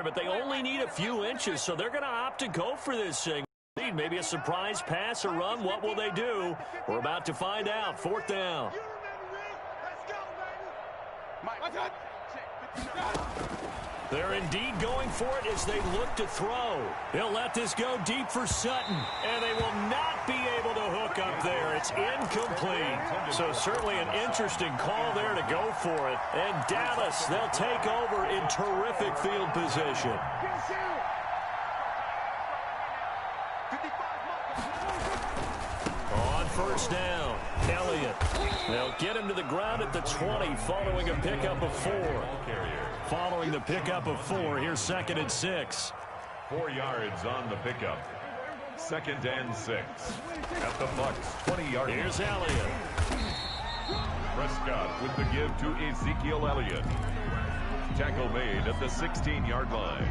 but they only need a few inches, so they're going to opt to go for this thing. Maybe a surprise pass or run. What will they do? We're about to find out. 4th down. They're indeed going for it as they look to throw. They'll let this go deep for Sutton, and they will not be able to hook up there. It's incomplete. So certainly an interesting call there to go for it. And Dallas, they'll take over in terrific field position. On 1st down, Elliott. They'll get him to the ground at the 20 following a pickup of 4. Following the pickup of 4, here's 2nd and 6. 4 yards on the pickup. 2nd and 6. At the Bucks 20-yard line. Here's Elliott. Prescott with the give to Ezekiel Elliott. Tackle made at the 16-yard line.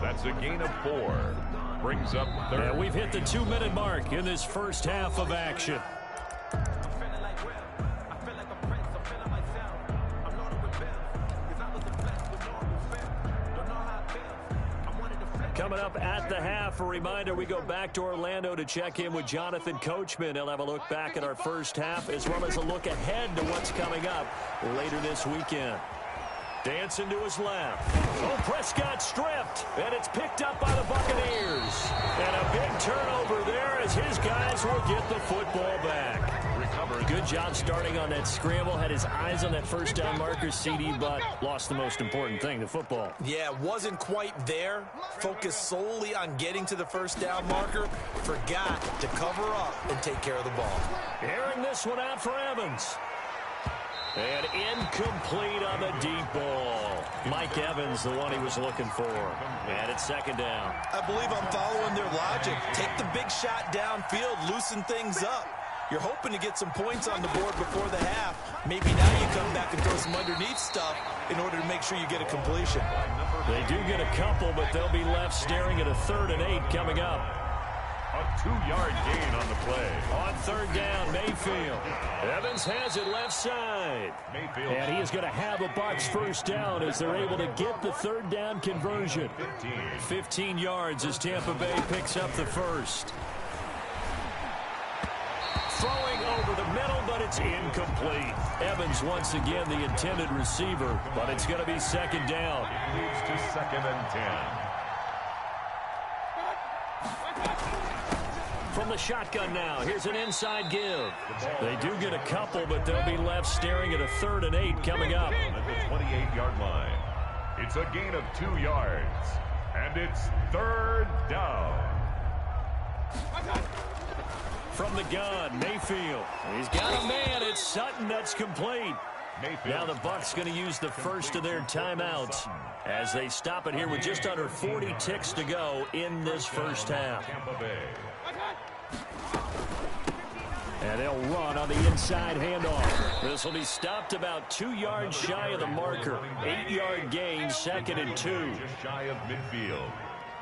That's a gain of 4. Brings up 3rd. And we've hit the 2-minute mark in this first half of action. Coming up at the half, a reminder, we go back to Orlando to check in with Jonathan Coachman. He'll have a look back at our first half as well as a look ahead to what's coming up later this weekend. Dancing to his left. Oh, Prescott stripped, and it's picked up by the Buccaneers. And a big turnover there as his guys will get the football back. Good job starting on that scramble. Had his eyes on that first down marker, CD, but lost the most important thing, the football. Yeah, wasn't quite there. Focused solely on getting to the first down marker. Forgot to cover up and take care of the ball. Airing this one out for Evans. And incomplete on the deep ball. Mike Evans, the one he was looking for. And it's 2nd down. I believe I'm following their logic. Take the big shot downfield, loosen things up. You're hoping to get some points on the board before the half. Maybe now you come back and throw some underneath stuff in order to make sure you get a completion. They do get a couple, but they'll be left staring at a 3rd and 8 coming up. A 2-yard gain on the play. On 3rd down, Mayfield. Evans has it left side. Mayfield. And he is going to have a Bucs first down as they're able to get the 3rd down conversion. 15 yards as Tampa Bay picks up the first. Throwing over the middle, but it's incomplete. Evans once again the intended receiver, but it's going to be 2nd down. It leads to 2nd and 10. From the shotgun now, here's an inside give. They do get a couple, but they'll be left staring at a 3rd and 8 coming up. At the 28-yard line. It's a gain of 2 yards. And it's 3rd down. From the gun, Mayfield. He's got a man. It's Sutton that's complete. Mayfield. Now the Bucs going to use the first of their timeouts as they stop it here with just under 40 ticks to go in this first half. Tampa Bay. And they'll run on the inside handoff. This will be stopped about 2 yards shy of the marker. 8-yard gain, 2nd and 2. Just shy of midfield.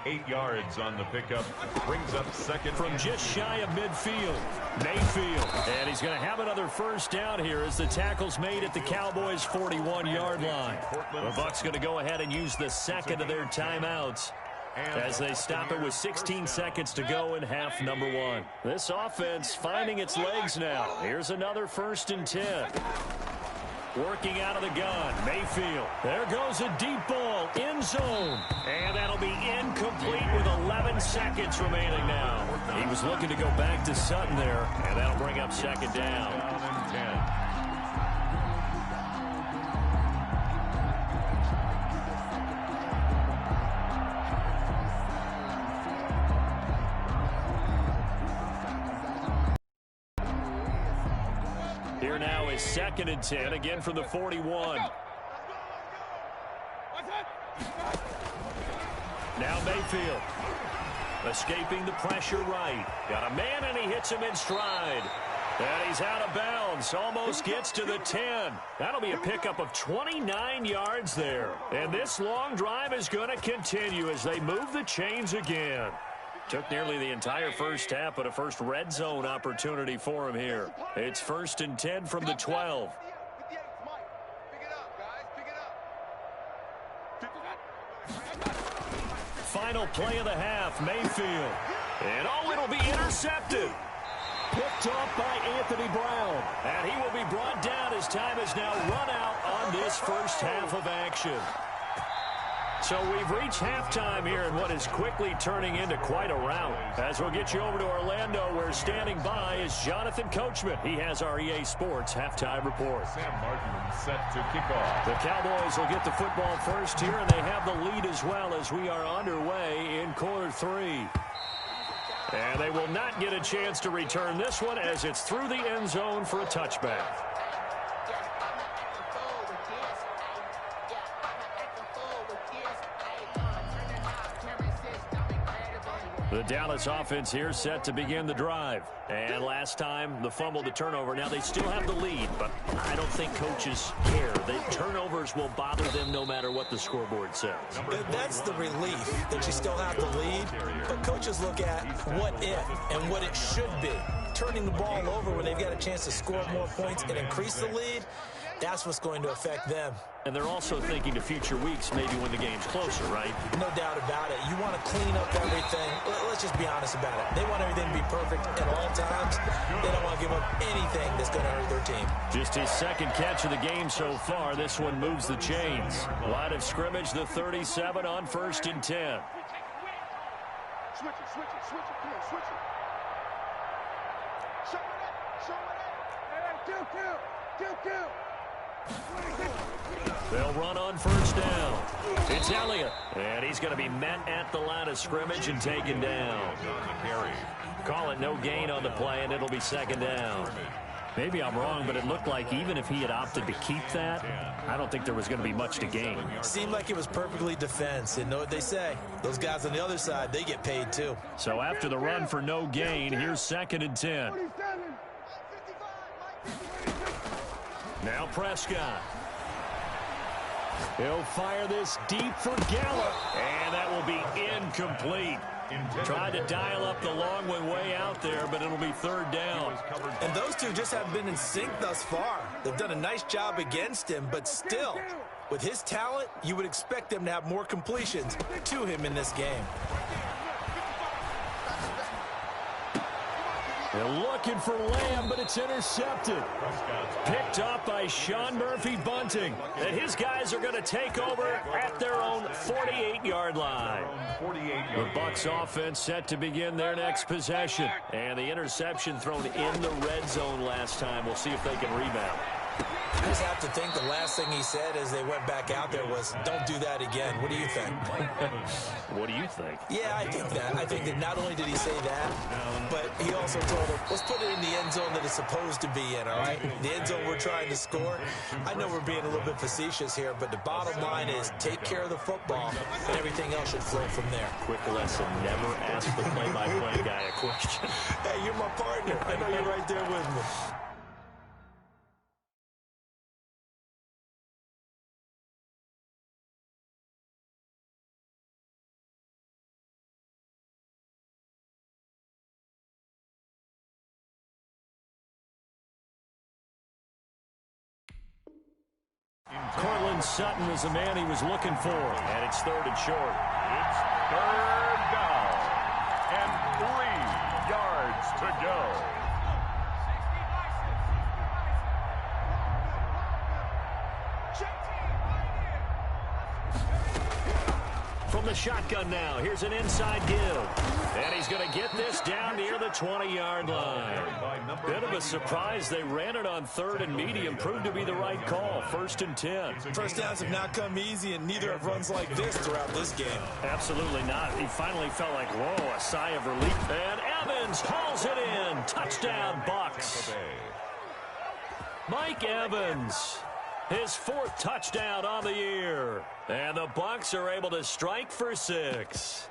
8 yards on the pickup. Brings up 2nd. From just shy of midfield, Mayfield. And he's going to have another first down here as the tackle's made at the Cowboys' 41-yard line. The Bucs going to go ahead and use the second of their timeouts as they stop it with 16 seconds to go in half number 1. This offense finding its legs now. Here's another 1st and 10. Working out of the gun, Mayfield. There goes a deep ball, end zone. And that'll be incomplete with 11 seconds remaining now. He was looking to go back to Sutton there, and that'll bring up 2nd down. Down and 10. Here now is 2nd and 10, again from the 41. Now Mayfield. Escaping the pressure right. Got a man and he hits him in stride. And he's out of bounds. Almost gets to the 10. That'll be a pickup of 29 yards there. And this long drive is going to continue as they move the chains again. Took nearly the entire first half, but a first red zone opportunity for him here. It's 1st and 10 from the 12. final play of the half, Mayfield. And it'll be intercepted. Picked off by Anthony Brown. And he will be brought down as time has now run out on this first half of action. So we've reached halftime here in what is quickly turning into quite a rout. As we'll get you over to Orlando, where standing by is Jonathan Coachman. He has our EA Sports halftime report. Sam Martin set to kick off. The Cowboys will get the football first here, and they have the lead as well as we are underway in quarter 3. And they will not get a chance to return this one as it's through the end zone for a touchback. The Dallas offense here set to begin the drive. And last time, the fumble, the turnover. Now they still have the lead, but I don't think coaches care. The turnovers will bother them no matter what the scoreboard says. That's the relief that you still have the lead. But coaches look at what if and what it should be. Turning the ball over when they've got a chance to score more points and increase the lead, that's what's going to affect them. And they're also thinking to future weeks, maybe when the game's closer, right? No doubt about it. You want to clean up everything. Let's just be honest about it. They want everything to be perfect at all times. They don't want to give up anything that's going to hurt their team. Just his second catch of the game so far. This one moves the chains. Line of scrimmage, the 37 on 1st and 10. Switch it, switch it, switch it. Come on, switch it. Show it up. Hey, do. They'll run on 1st down. It's Elliott. And he's going to be met at the line of scrimmage and taken down. Call it no gain on the play, and it'll be 2nd down. Maybe I'm wrong, but it looked like even if he had opted to keep that, I don't think there was going to be much to gain. Seemed like it was perfectly defense. And know what they say? Those guys on the other side, they get paid too. So after the run for no gain, here's 2nd and 10. Now Prescott. He'll fire this deep for Gallup. And that will be incomplete. Tried to dial up the long one way out there, but it'll be 3rd down. And those two just haven't been in sync thus far. They've done a nice job against him, but still, with his talent, you would expect them to have more completions to him in this game. They're looking for Lamb, but it's intercepted. Picked up by Sean Murphy-Bunting. And his guys are going to take over at their own 48-yard line. The Bucs offense set to begin their next possession. And the interception thrown in the red zone last time. We'll see if they can rebound. I just have to think the last thing he said as they went back out there was, don't do that again. What do you think? What do you think? Yeah, I think that. I think that not only did he say that, but he also told them, let's put it in the end zone that it's supposed to be in, all right? The end zone we're trying to score. I know we're being a little bit facetious here, but the bottom line is take care of the football, and everything else should flow from there. Quick lesson, never ask the play-by-play guy a question. Hey, you're my partner. I know you're right there with me. Cortland Sutton is the man he was looking for. And it's 3rd and short. It's 3rd down. And 3 yards to go. From the shotgun now, here's an inside give. And he's going to get this down near the 20-yard line. Bit of a surprise. They ran it on 3rd and medium. Proved to be the right call. 1st and 10. First downs have not come easy, and neither have runs like this throughout this game. Absolutely not. He finally felt like, whoa, a sigh of relief. And Evans hauls it in. Touchdown, Bucs. Mike Evans. His 4th touchdown on the year. And the Bucs are able to strike for 6.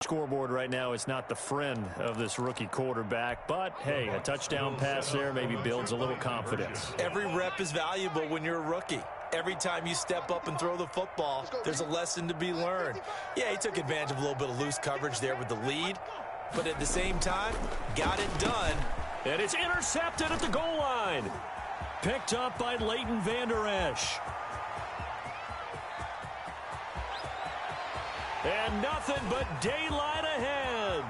Scoreboard right now is not the friend of this rookie quarterback, but hey, a touchdown pass there maybe builds a little confidence. Every rep is valuable when you're a rookie. Every time you step up and throw the football, there's a lesson to be learned. Yeah, he took advantage of a little bit of loose coverage there with the lead, but at the same time, got it done. And it's intercepted at the goal line. Picked up by Leighton Vander Esch. And nothing but daylight ahead.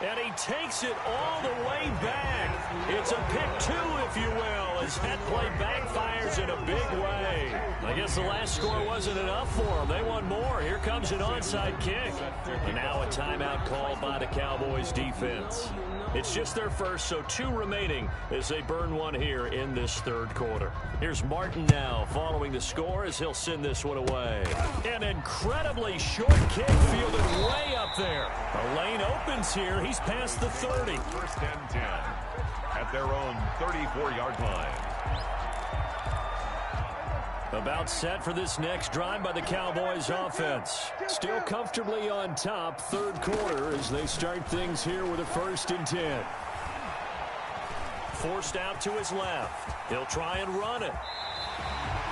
And he takes it all the way back. It's a pick two, if you will, as that play backfires in a big way. I guess the last score wasn't enough for them. They want more. Here comes an onside kick. And now a timeout called by the Cowboys defense. It's just their first, so 2 remaining as they burn one here in this third quarter. Here's Martin now following the score as he'll send this one away. An incredibly short kick fielded way up there. A lane opens here. He's past the 30. First and 10 at their own 34-yard line. About set for this next drive by the Cowboys offense. Still comfortably on top, third quarter, as they start things here with a 1st and 10. Forced out to his left. He'll try and run it.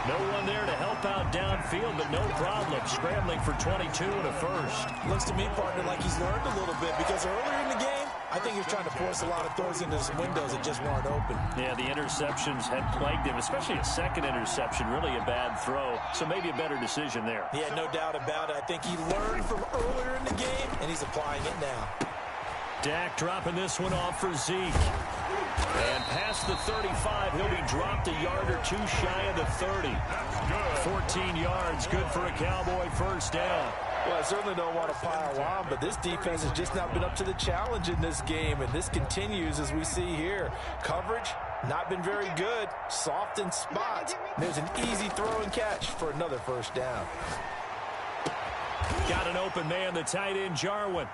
No one there to help out downfield, but no problem. Scrambling for 22 and a first. Looks to me, partner, like he's learned a little bit, because earlier in the game, I think he was trying to force a lot of throws into his windows that just weren't open. Yeah, the interceptions had plagued him, especially a second interception. Really a bad throw, so maybe a better decision there. Yeah, no doubt about it. I think he learned from earlier in the game, and he's applying it now. Dak dropping this one off for Zeke. And past the 35, he'll be dropped a yard or 2 shy of the 30. 14 yards, good for a Cowboy first down. Well, I certainly don't want to pile on, but this defense has just not been up to the challenge in this game, and this continues as we see here. Coverage, not been very good, soft in spots. There's an easy throw and catch for another first down. Got an open man, the tight end, Jarwin.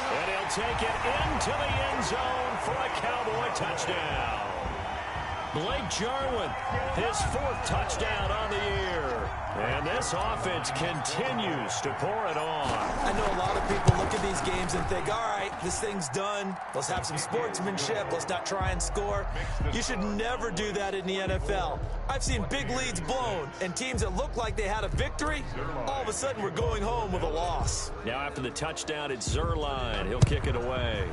And he'll take it into the end zone for a Cowboy touchdown. Blake Jarwin, his 4th touchdown on the year. And this offense continues to pour it on. I know a lot of people look at these games and think, all right, this thing's done. Let's have some sportsmanship. Let's not try and score. You should never do that in the NFL. I've seen big leads blown, and teams that look like they had a victory, all of a sudden we're going home with a loss. Now after the touchdown, it's Zuerlein. He'll kick it away.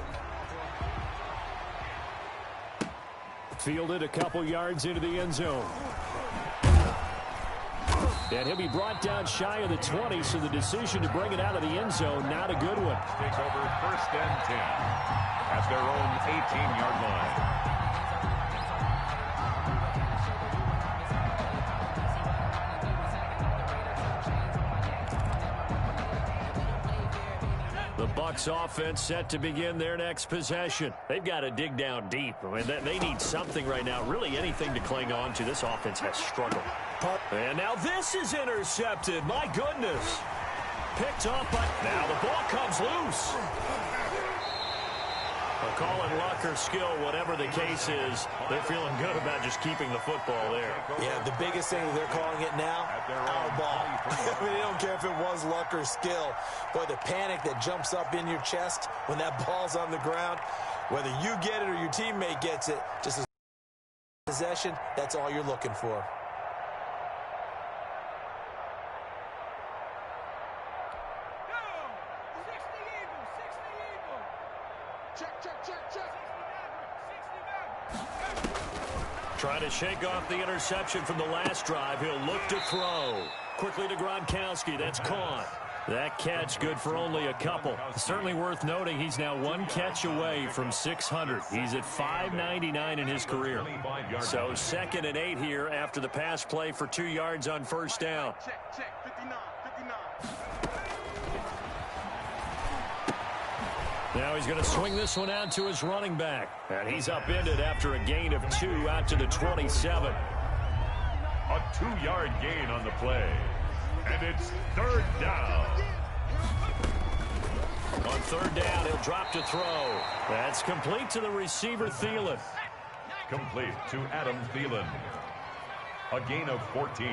Fielded a couple yards into the end zone. And he'll be brought down shy of the 20, so the decision to bring it out of the end zone, not a good one. Takes over 1st and 10 at their own 18-yard line. The Bucs offense set to begin their next possession. They've got to dig down deep. I mean, they need something right now, really anything to cling on to. This offense has struggled. And now this is intercepted. My goodness. Picked up, but now the ball comes loose. I'll call it luck or skill, whatever the case is. They're feeling good about just keeping the football there. Yeah, the biggest thing they're calling it now, our ball. I mean, they don't care if it was luck or skill. Boy, the panic that jumps up in your chest when that ball's on the ground, whether you get it or your teammate gets it, just as possession, that's all you're looking for. Trying to shake off the interception from the last drive. He'll look to throw. Quickly to Gronkowski. That's caught. That catch good for only a couple. Certainly worth noting he's now 1 catch away from 600. He's at 599 in his career. So 2nd and 8 here after the pass play for 2 yards on first down. Check, 59. Now he's going to swing this one out to his running back. And he's upended after a gain of 2 out to the 27. A 2-yard gain on the play. And it's 3rd down. On 3rd down, he'll drop to throw. That's complete to the receiver, Thielen. Complete to Adam Thielen. A gain of 14.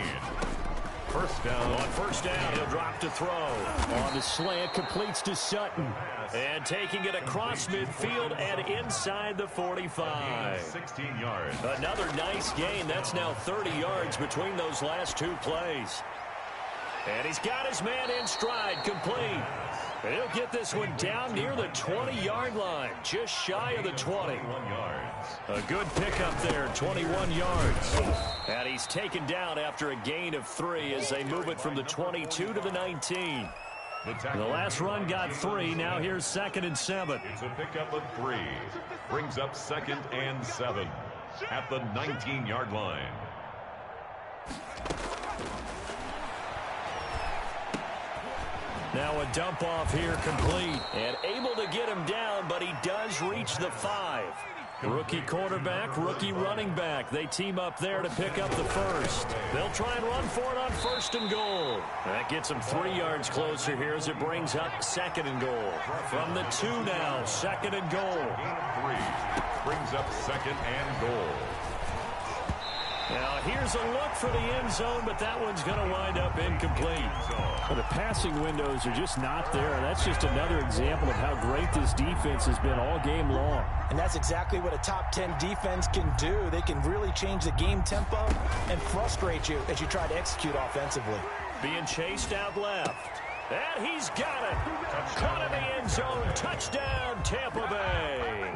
First down. On first down, he'll drop to throw. On the slant, completes to Sutton. And taking it across midfield and inside the 45. 16 yards. Another nice gain. That's now 30 yards between those last 2 plays. And he's got his man in stride, complete. And he'll get this one down near the 20-yard line, just shy of the 20. 21 yards. A good pickup there, 21 yards. And he's taken down after a gain of 3 as they move it from the 22 to the 19. The last run got 3. Now here's 2nd and 7. It's a pickup of 3. Brings up 2nd and 7 at the 19-yard line. Now a dump off here complete. And able to get him down, but he does reach the 5. Rookie quarterback, rookie running back. They team up there to pick up the first. They'll try and run for it on 1st and goal. That gets them 3 yards closer here as it brings up 2nd and goal. From the 2 now, 2nd and goal. Gain of 3. Brings up 2nd and goal. Now here's a look for the end zone, but that one's going to wind up incomplete. Well, the passing windows are just not there. That's just another example of how great this defense has been all game long. And that's exactly what a top 10 defense can do. They can really change the game tempo and frustrate you as you try to execute offensively. Being chased out left. And he's got it. Caught in the end zone. Touchdown, Tampa Bay.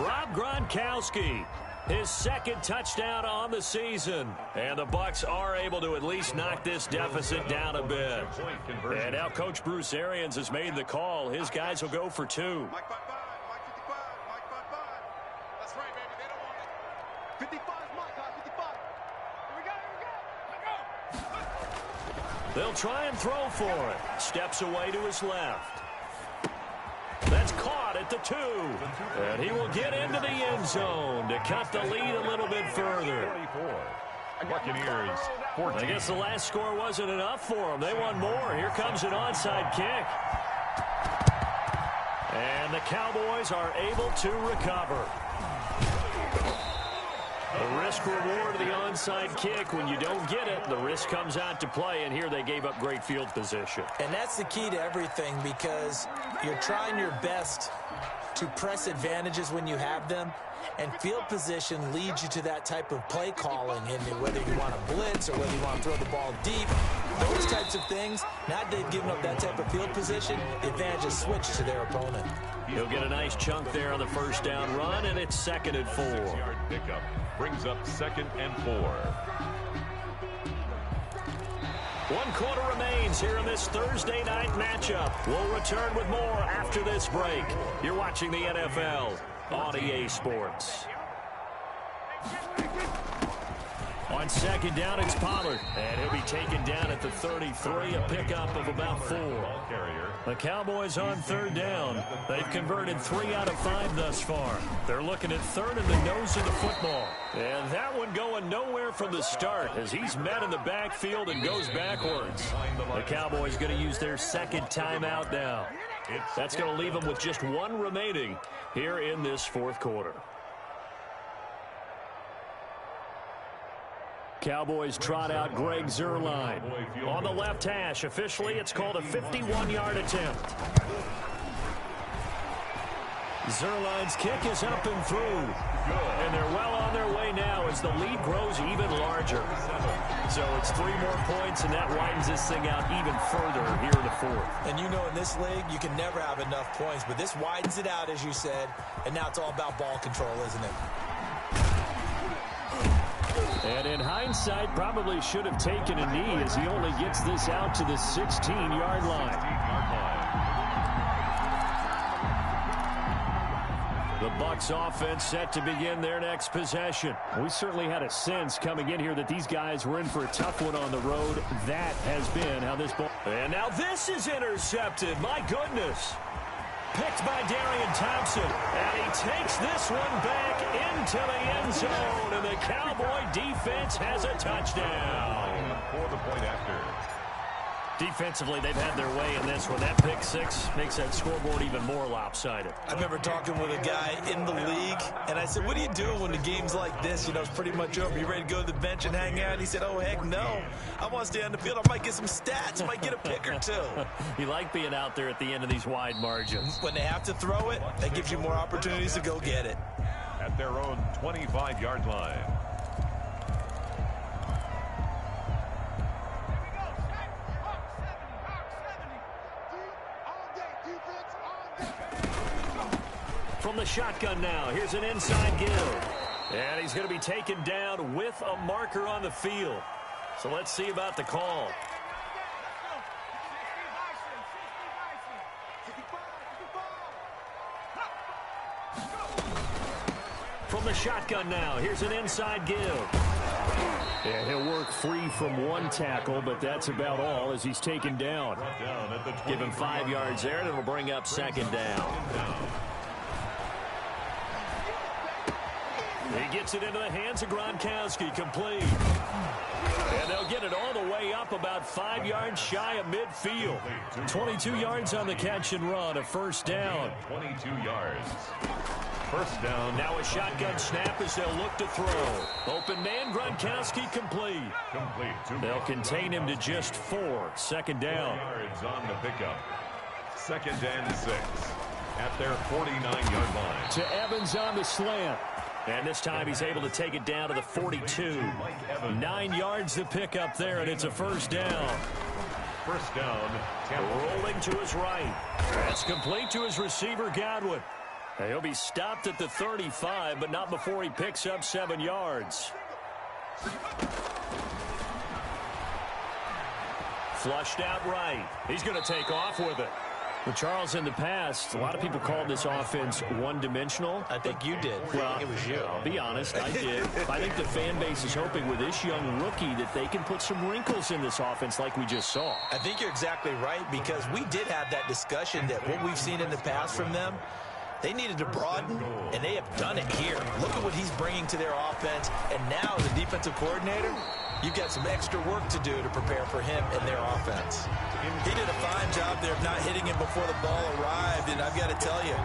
Rob Gronkowski. His 2nd touchdown on the season. And the Bucs are able to at least knock this deficit down a bit. And now Coach Bruce Arians has made the call. His guys will go for 2. Mike 55, Mike 55, Mike 55. That's right, baby. They don't want it. 55 is my guy, 55. Here we go. They'll try and throw for it. Steps away to his left. That's caught at the 2. And he will get into the end zone to cut the lead a little bit further. Buccaneers 14. I guess the last score wasn't enough for them. They want more. Here comes an onside kick. And the Cowboys are able to recover. The risk-reward of the onside kick, when you don't get it, the risk comes out to play, and here they gave up great field position. And that's the key to everything, because you're trying your best to press advantages when you have them, and field position leads you to that type of play calling, and whether you want to blitz or whether you want to throw the ball deep, those types of things. Now that they've given up that type of field position, the advantage is switched to their opponent. He'll get a nice chunk there on the first down run, and it's 2nd and 4. 6-yard pickup brings up 2nd and 4. 1 quarter remains here in this Thursday night matchup. We'll return with more after this break. You're watching the NFL on EA Sports. On 2nd down, it's Pollard. And he'll be taken down at the 33, a pickup of about 4. The Cowboys on 3rd down. They've converted 3 out of 5 thus far. They're looking at 3rd and the nose of the football. And that one going nowhere from the start as he's met in the backfield and goes backwards. The Cowboys going to use their 2nd timeout now. That's going to leave them with just 1 remaining here in this 4th quarter. Cowboys trot out Greg Zuerlein. On the left hash, officially it's called a 51-yard attempt. Zuerlein's kick is up and through. And they're well on their way now as the lead grows even larger. So it's 3 more points, and that widens this thing out even further here in the 4th. And you know in this league, you can never have enough points, but this widens it out, as you said, and now it's all about ball control, isn't it? And in hindsight, probably should have taken a knee as he only gets this out to the 16-yard line. The Bucs offense set to begin their next possession. We certainly had a sense coming in here that these guys were in for a tough one on the road. That has been how this ball... And now this is intercepted. My goodness. Picked by Darian Thompson. And he takes this one back into the end zone. And the Cowboy defense has a touchdown. For the point after. Defensively, they've had their way in this one. That pick 6 makes that scoreboard even more lopsided. I remember talking with a guy in the league, and I said, what are you doing when the game's like this? You know, it's pretty much over. You ready to go to the bench and hang out? And he said, oh, heck no. I want to stay on the field. I might get some stats. I might get a pick or 2. You like being out there at the end of these wide margins. When they have to throw it, that gives you more opportunities to go get it. At their own 25-yard line. All day. From the shotgun now, here's an inside give. And he's going to be taken down with a marker on the field. So let's see about the call. From the shotgun now, here's an inside give. Yeah, he'll work free from one tackle, but that's about all as he's taken down. Give him 5 yards there, and it'll bring up second down. He gets it into the hands of Gronkowski, complete. And they'll get it all the way up about 5 yards shy of midfield. 22 yards on the catch and run, a first down. 22 yards. First down. Now a shotgun snap as they'll look to throw. Open man, Gronkowski, complete. They'll contain him to just 4. Second down. 4 yards on the pickup. Second and 6 at their 49-yard line. To Evans on the slant. And this time he's able to take it down to the 42. 9 yards to pick up there, and it's a first down. First down. Rolling to his right. That's complete to his receiver, Godwin. He'll be stopped at the 35, but not before he picks up 7 yards. Flushed out right. He's going to take off with it. Well, Charles, in the past, a lot of people called this offense one-dimensional. I think you did. Well, it was you. I'll be honest, I did. I think the fan base is hoping with this young rookie that they can put some wrinkles in this offense like we just saw. I think you're exactly right, because we did have that discussion that what we've seen in the past from them, they needed to broaden, and they have done it here. Look at what he's bringing to their offense, and now as a defensive coordinator, you've got some extra work to do to prepare for him and their offense. He did a fine job there of not hitting him before the ball arrived, and I've got to tell you,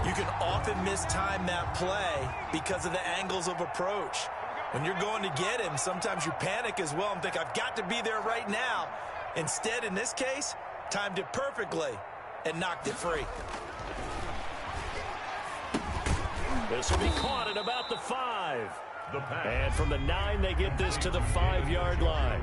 you can often mistime that play because of the angles of approach. When you're going to get him, sometimes you panic as well and think, I've got to be there right now. Instead, in this case, timed it perfectly and knocked it free. This will be caught at about the 5. And from the 9, they get this to the 5-yard line.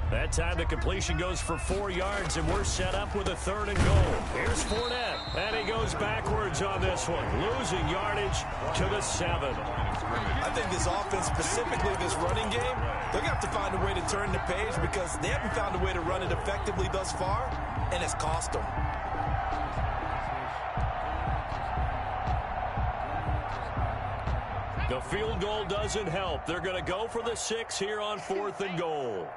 That time the completion goes for 4 yards, and we're set up with a 3rd and goal. Here's Fournette, and he goes backwards on this one, losing yardage to the 7. I think this offense, specifically this running game, they're going to have to find a way to turn the page because they haven't found a way to run it effectively thus far, and it's cost them. The field goal doesn't help. They're going to go for the 6 here on 4th and goal.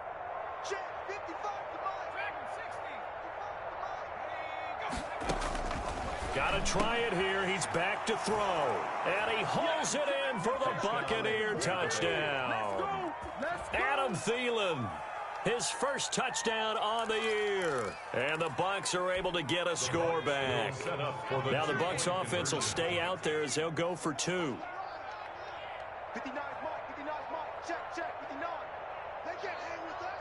Got to try it here. He's back to throw. And he hauls it in for the Buccaneer touchdown. Adam Thielen, his first touchdown on the year. And the Bucs are able to get a score back. Now the Bucs offense will stay out there as they'll go for 2. 59 Mike, 59 Mike, check, 59. They can't hang with us.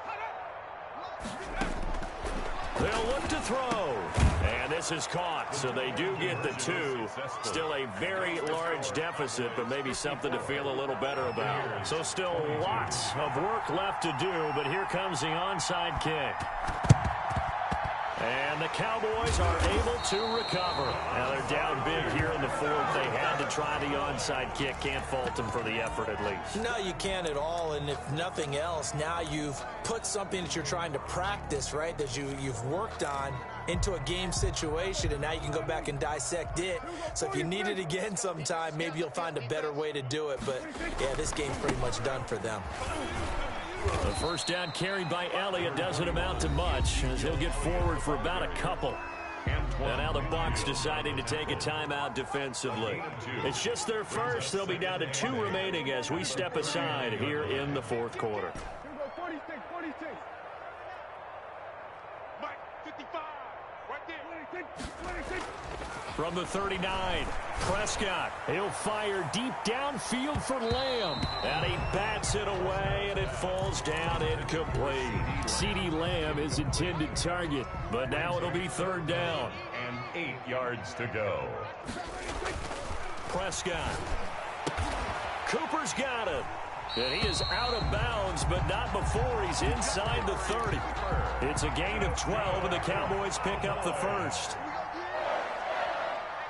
They'll look to throw. And this is caught, so they do get the 2. Still a very large deficit, but maybe something to feel a little better about. So still lots of work left to do, but here comes the onside kick. And the Cowboys are able to recover. Now they're down big here in the 4th. They had to try the onside kick. Can't fault them for the effort at least. No, you can't at all. And if nothing else, now you've put something that you're trying to practice, right, that you've worked on into a game situation, and now you can go back and dissect it. So if you need it again sometime, maybe you'll find a better way to do it. But, yeah, this game's pretty much done for them. The first down carried by Elliott doesn't amount to much as he'll get forward for about a couple. And now the Bucs deciding to take a timeout defensively. It's just their first. They'll be down to 2 remaining as we step aside here in the 4th quarter. 46. Mike, 55. Right there. 26. From the 39, Prescott. He'll fire deep downfield for Lamb. And he bats it away, and it falls down incomplete. CeeDee Lamb is intended target, but now it'll be 3rd down. And 8 yards to go. Prescott. Cooper's got it. And he is out of bounds, but not before he's inside the 30. It's a gain of 12, and the Cowboys pick up the first.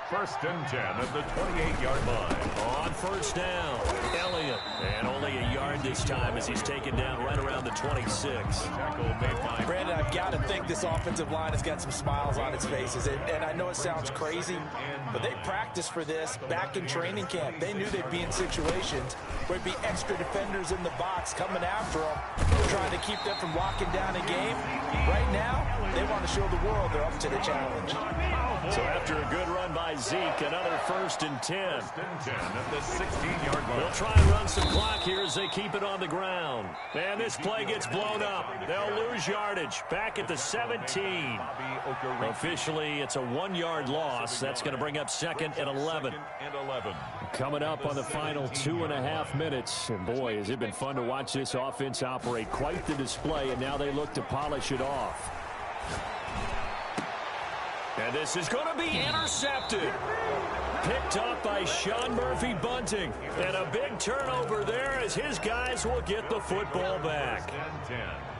First and 10 at the 28-yard line. On first down, Elliott. And only a yard this time as he's taken down right around the 26. Tackle made by Brandon, I've got to think this offensive line has got some smiles on its faces. And I know it sounds crazy, but they practiced for this back in training camp. They knew they'd be in situations where it'd be extra defenders in the box coming after them, trying to keep them from locking down a game. Right now, they want to show the world they're up to the challenge. So after a good run by Zeke, another first and 10. first and 10 at the 16-yard line. They'll try and run some clock here as they keep it on the ground. And this play gets blown up. They'll lose yardage. Back at the 17. Officially, it's a 1-yard loss. That's going to bring up second and 11. Coming up on the final 2.5 minutes. And boy, has it been fun to watch this offense operate. Quite the display, and now they look to polish it off. And this is going to be intercepted. Picked up by Sean Murphy-Bunting. And a big turnover there as his guys will get the football back.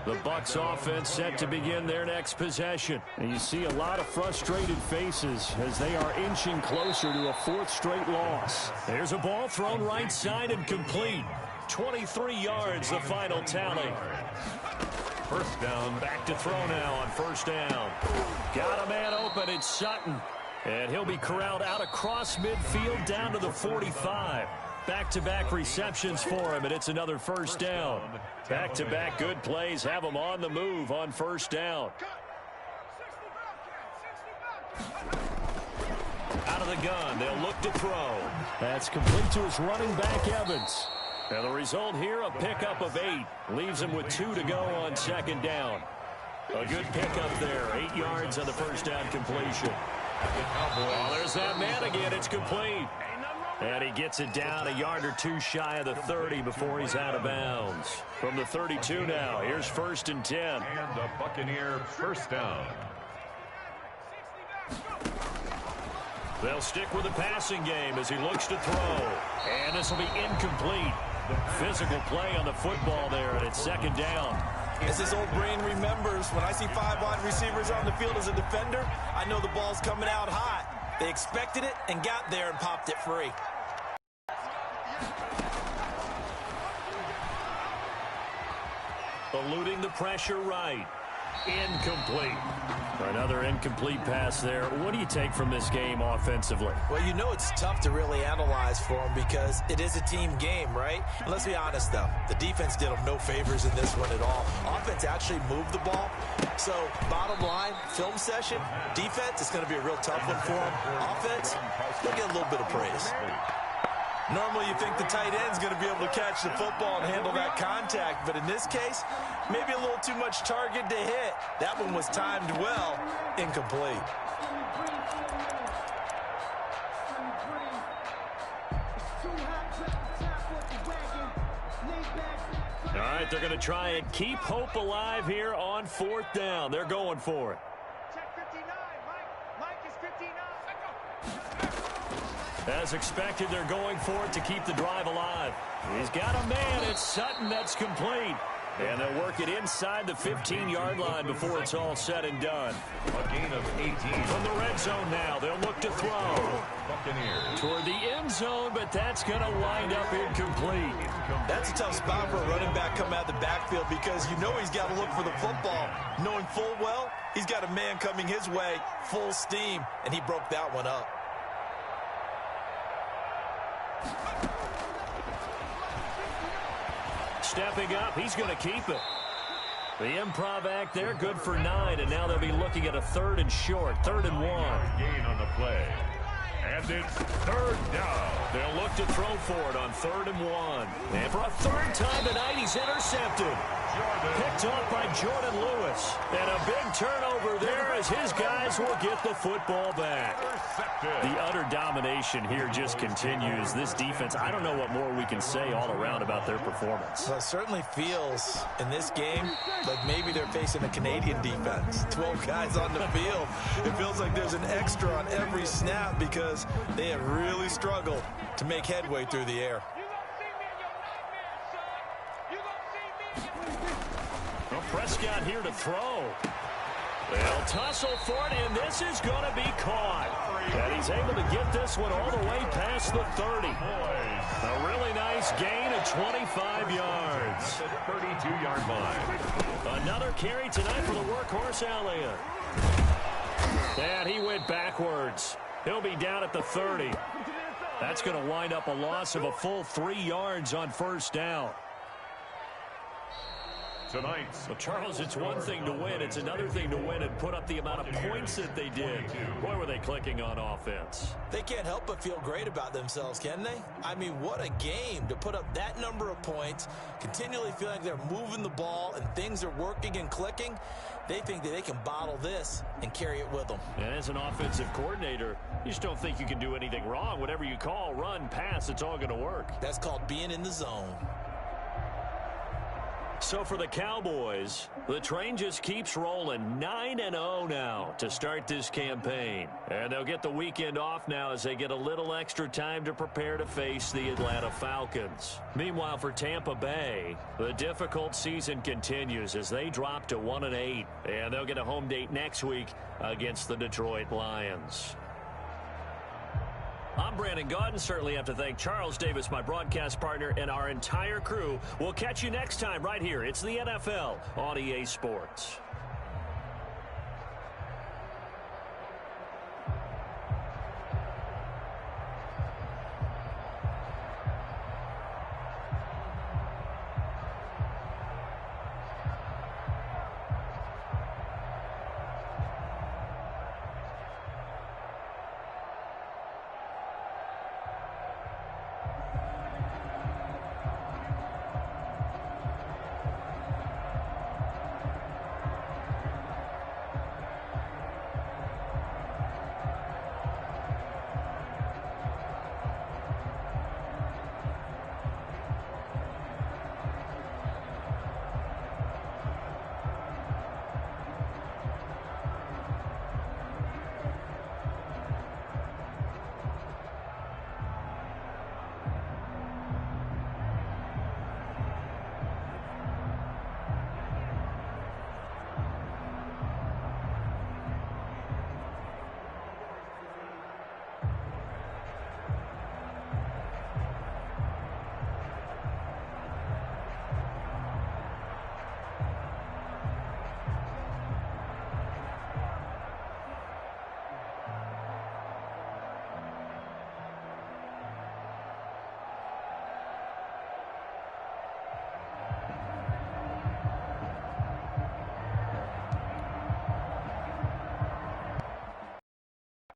The Bucs offense set to begin their next possession. And you see a lot of frustrated faces as they are inching closer to a 4th straight loss. There's a ball thrown right side and complete. 23 yards, the final tally. First down. Back to throw now on first down. Got a man open. It's Sutton. And he'll be corralled out across midfield down to the 45. Back-to-back receptions for him, and it's another first down. Back-to-back good plays have him on the move on first down. Out of the gun, they'll look to throw. That's complete to his running back, Evans. And the result here, a pickup of 8. Leaves him with 2 to go on second down. A good pickup there. 8 yards on the first down completion. Oh, there's that man again. It's complete. And he gets it down a yard or 2 shy of the 30 before he's out of bounds. From the 32 now, here's first and 10. And the Buccaneer first down. They'll stick with the passing game as he looks to throw. And this will be incomplete. Physical play on the football there, and it's second down. As his old brain remembers, when I see 5 wide receivers on the field as a defender, I know the ball's coming out hot. They expected it and got there and popped it free. Eluding the pressure right. Incomplete. Another incomplete pass there. What do you take from this game offensively? Well, you know it's tough to really analyze for them because it is a team game, right? And let's be honest, though. The defense did them no favors in this one at all. Offense actually moved the ball. So, bottom line, film session, defense is going to be a real tough one for them. Offense, they'll get a little bit of praise. Normally you think the tight end's going to be able to catch the football and handle that contact, but in this case, maybe a little too much target to hit. That one was timed well, incomplete. All right, they're going to try and keep hope alive here on 4th down. They're going for it. Check 59. Mike is 59. As expected, they're going for it to keep the drive alive. He's got a man. It's Sutton. That's complete. And they'll work it inside the 15-yard line before it's all said and done. A gain of 18. From the red zone now, they'll look to throw. Buccaneers. Toward the end zone, but that's going to wind up incomplete. That's a tough spot for a running back coming out of the backfield because you know he's got to look for the football. Knowing full well, he's got a man coming his way, full steam, and he broke that one up. Stepping up, he's going to keep it. The improv act there, good for 9, and now they'll be looking at a 3rd and short, 3rd and 1. Gain on the play. And it's 3rd down. They'll look to throw for it on 3rd and 1. And for a 3rd time tonight, he's intercepted. Picked off by Jordan Lewis. And a big turnover there as his guys will get the football back. The utter domination here just continues. This defense, I don't know what more we can say all around about their performance. Well, it certainly feels in this game like maybe they're facing a Canadian defense. 12 guys on the field. It feels like there's an extra on every snap because they have really struggled to make headway through the air. Well, Prescott here to throw. They'll tussle for it, and this is going to be caught. And he's able to get this one all the way past the 30. A really nice gain of 25 yards. 32-yard line. Another carry tonight for the workhorse Elliott. And he went backwards. He'll be down at the 30. That's going to wind up a loss of a full 3 yards on first down. Tonight's Well, Charles, it's one thing to win. It's another thing to win and put up the amount of points that they did. Boy, were they clicking on offense. They can't help but feel great about themselves, can they? I mean, what a game to put up that number of points, continually feeling like they're moving the ball and things are working and clicking. They think that they can bottle this and carry it with them. And as an offensive coordinator, you just don't think you can do anything wrong. Whatever you call, run, pass, it's all going to work. That's called being in the zone. So for the Cowboys, the train just keeps rolling. 9-0 now to start this campaign. And they'll get the weekend off now as they get a little extra time to prepare to face the Atlanta Falcons. Meanwhile, for Tampa Bay, the difficult season continues as they drop to 1-8. And they'll get a home date next week against the Detroit Lions. I'm Brandon Gaudin. Certainly have to thank Charles Davis, my broadcast partner, and our entire crew. We'll catch you next time right here. It's the NFL on EA Sports.